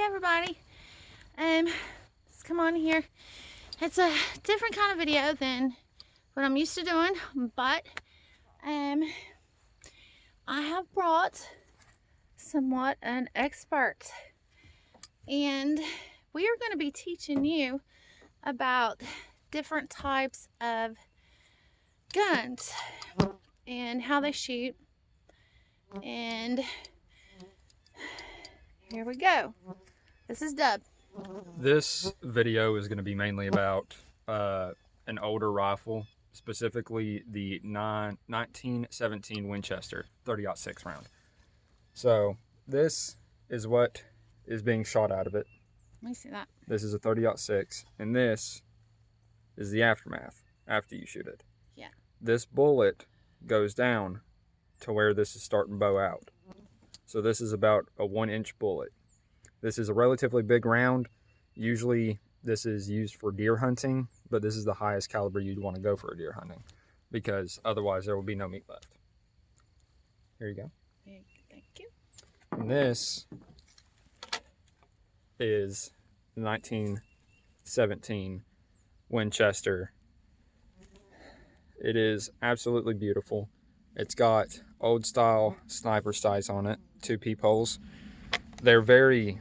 Hey everybody, let's come on here. It's a different kind of video than what I'm used to doing, but I have brought somewhat an expert, and we are going to be teaching you about different types of guns and how they shoot. And here we go. This is Dub. This video is going to be mainly about an older rifle, specifically the 1917 Winchester 30-06 round. So this is what is being shot out of it. Let me see that. This is a 30-06, and this is the aftermath after you shoot it. Yeah. This bullet goes down to where this is starting to bow out. So this is about a 1-inch bullet. This is a relatively big round. Usually this is used for deer hunting, but this is the highest caliber you'd want to go for deer hunting because otherwise there will be no meat left. Here you go. Thank you. And this is the 1917 Winchester. It is absolutely beautiful. It's got old style sniper sights on it, 2 peepholes. They're very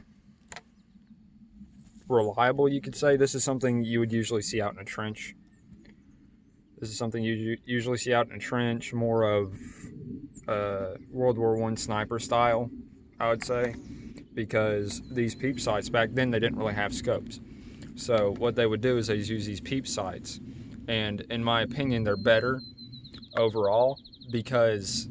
reliable, you could say. This is something you would usually see out in a trench. This is something you usually see out in a trench, more of World War I sniper style, I would say, because these peep sights, back then they didn't really have scopes. So what they would do is they use these peep sights, and in my opinion they're better overall because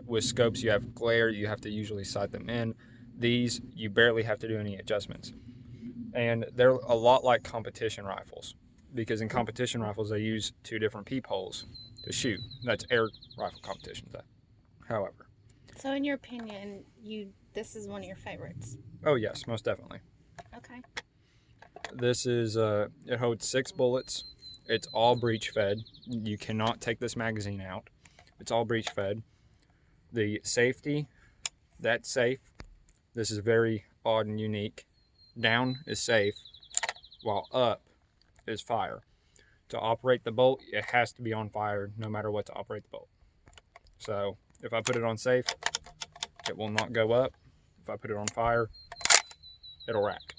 with scopes you have glare, you have to usually sight them in. These, you barely have to do any adjustments. And they're a lot like competition rifles, because in competition rifles they use 2 different peepholes to shoot. That's air rifle competitions, however. So in your opinion, this is one of your favorites? Oh yes, most definitely. Okay. This is, it holds 6 bullets. It's all breech fed. You cannot take this magazine out. It's all breech fed. The safety, that's safe. This is very odd and unique. Down is safe, while up is fire. To operate the bolt, it has to be on fire no matter what to operate the bolt. So if I put it on safe, it will not go up. If I put it on fire, it'll rack.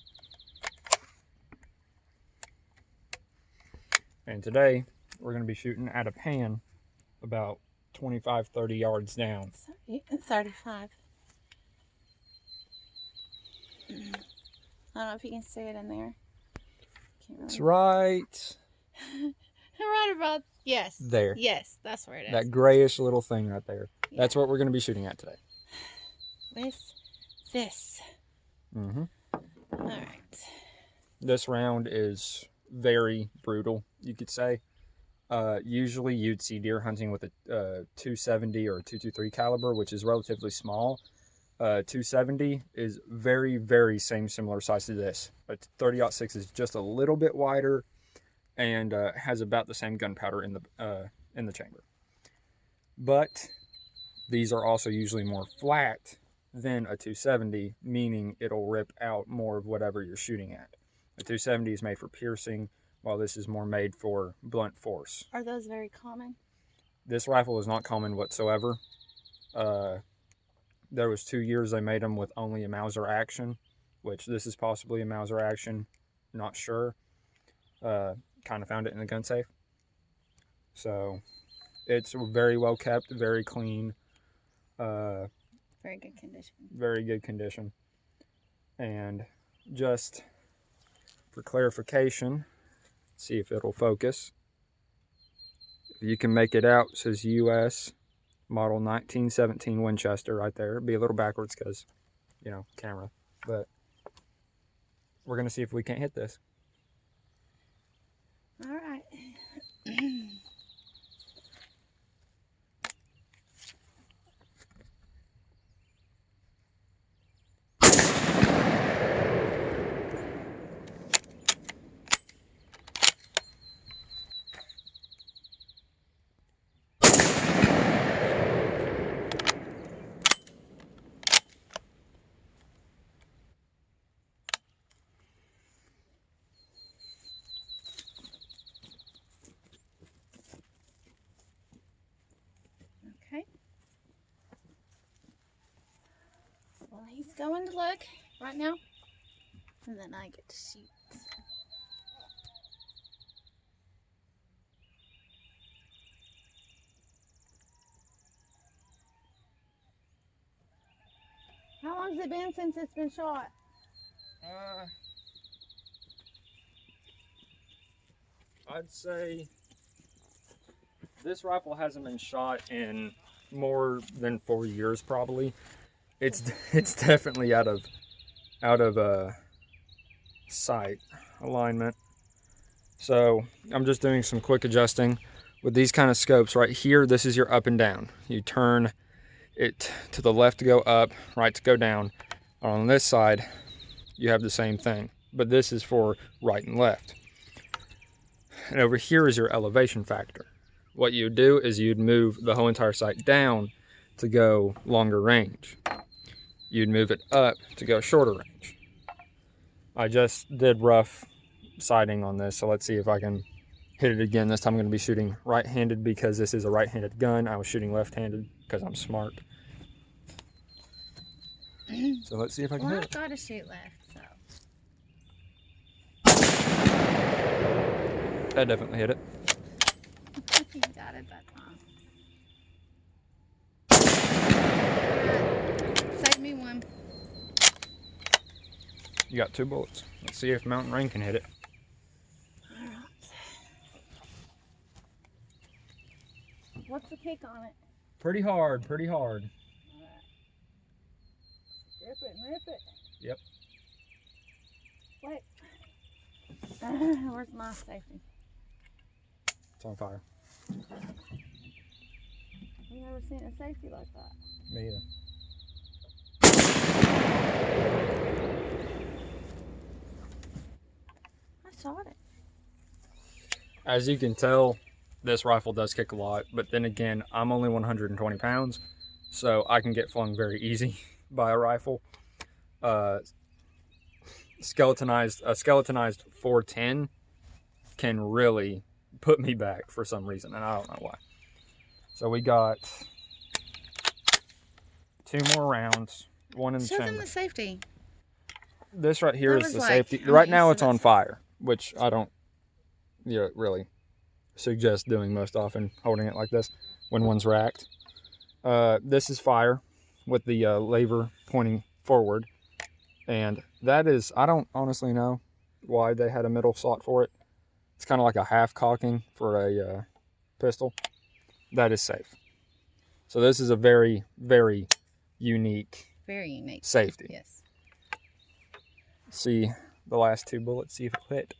And today we're going to be shooting at a pan about 25-30 yards down. 35. I don't know if you can see it in there. It's right Right about, yes. there. Yes, that's where it is. That grayish little thing right there. Yeah. That's what we're going to be shooting at today. With this. Mm-hmm. All right. This round is very brutal, you could say. Usually you'd see deer hunting with a 270 or a 223 caliber, which is relatively small. 270 is very, very similar size to this. A 30-06 is just a little bit wider and has about the same gunpowder in the chamber. But these are also usually more flat than a 270, meaning it'll rip out more of whatever you're shooting at. A 270 is made for piercing, while this is more made for blunt force. Are those very common? This rifle is not common whatsoever. There was 2 years they made them with only a Mauser action, which this is possibly a Mauser action, not sure. Kind of found it in the gun safe. So it's very well kept, very clean. Very good condition. Very good condition. And just for clarification, see if it'll focus. If you can make it out, it says US model 1917 Winchester right there. It'll be a little backwards because, you know, camera. But we're going to see if we can't hit this. All right. Well, he's going to look right now, and then I get to shoot. How long has it been since it's been shot? I'd say this rifle hasn't been shot in more than 4 years, probably. It's definitely out of sight alignment. So I'm just doing some quick adjusting with these kind of scopes. Right here, this is your up and down. You turn it to the left to go up, right to go down. On this side, you have the same thing, but this is for right and left. And over here is your elevation factor. What you'd do is you'd move the whole entire sight down to go longer range. You'd move it up to go shorter range. I just did rough sighting on this, so let's see if I can hit it again. This time I'm going to be shooting right-handed because this is a right-handed gun. I was shooting left-handed because I'm smart. So let's see if I can hit it. I've got to shoot left, so. That definitely hit it. You got it that time. Save me one. You got 2 bullets. Let's see if Mountain Rain can hit it. Alright. What's the kick on it? Pretty hard, pretty hard. Rip it and rip it. Yep. Wait. Where's my safety? It's on fire. I've never seen a safety like that. Me either. I shot it. As you can tell, this rifle does kick a lot, but then again, I'm only 120 pounds, so I can get flung very easy by a rifle. A skeletonized 410 can really put me back for some reason, and I don't know why. So we got 2 more rounds, one in the Show them chamber. the safety. This right here That is was the like, safety. I'm Right not now used it's to on this. fire, which I don't really suggest doing most often, holding it like this when one's racked. This is fire with the lever pointing forward, and that is, I don't honestly know why they had a middle slot for it. It's kind of like a half cocking for a pistol. That is safe. So this is a very, very unique Very unique. safety. Yes. See the last 2 bullets, see if it'll hit.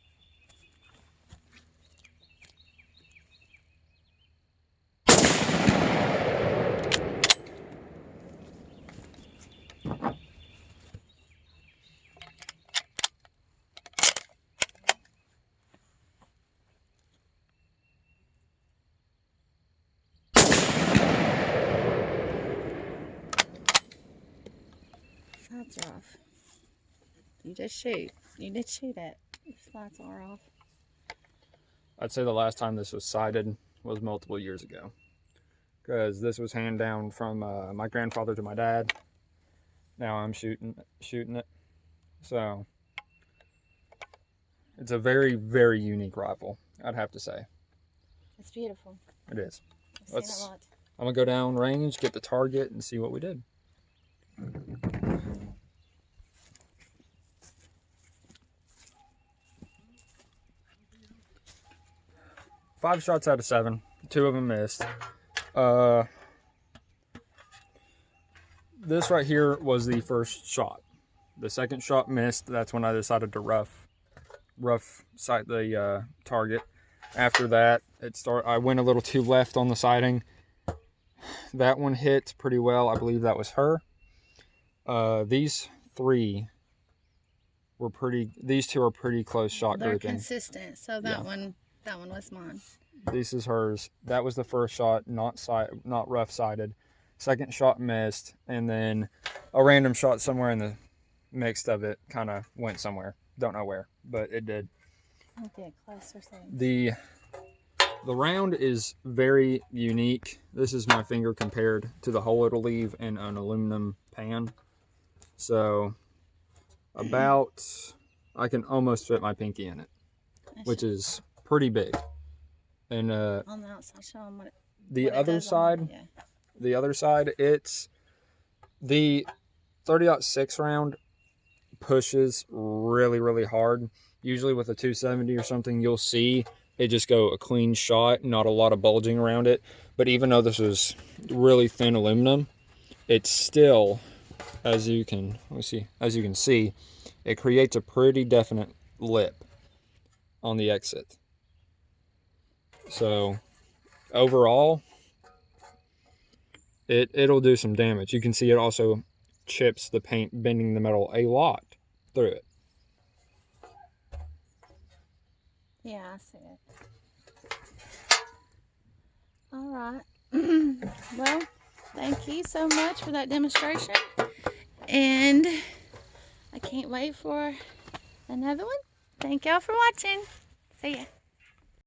Sights are off. You just shoot. You did shoot it. Sights are off. I'd say the last time this was sighted was multiple years ago, because this was handed down from my grandfather to my dad. Now I'm shooting it. So it's a very, very unique rifle, I'd have to say. It's beautiful. It is. I've seen it a lot. I'm gonna go down range, get the target, and see what we did. Five shots out of 7. 2 of them missed. This right here was the first shot. The second shot missed. That's when I decided to rough sight the target. After that, I went a little too left on the sighting. That one hit pretty well. I believe that was her. These 3 were these 2 are pretty close shot They're grouping. consistent. So that one was mine. This is hers. That was the first shot, not rough sighted. Second shot missed, and then a random shot somewhere in the mix of it kind of went somewhere. Don't know where, but it did. I'll get closer so. The round is very unique. This is my finger compared to the hole it'll leave in an aluminum pan. So about, I can almost fit my pinky in it, which is pretty big. And on the outside, show them the what it other does on side, yeah. the other side, it's the 30-06 round pushes really, really hard. Usually with a 270 or something, you'll see it just go a clean shot, not a lot of bulging around it. But even though this is really thin aluminum, it's still, as you can see, it creates a pretty definite lip on the exit. So overall, it'll do some damage. You can see it also chips the paint, bending the metal a lot through it. Yeah, I see it. All right. Well, thank you so much for that demonstration. And I can't wait for another one. Thank y'all for watching. See ya.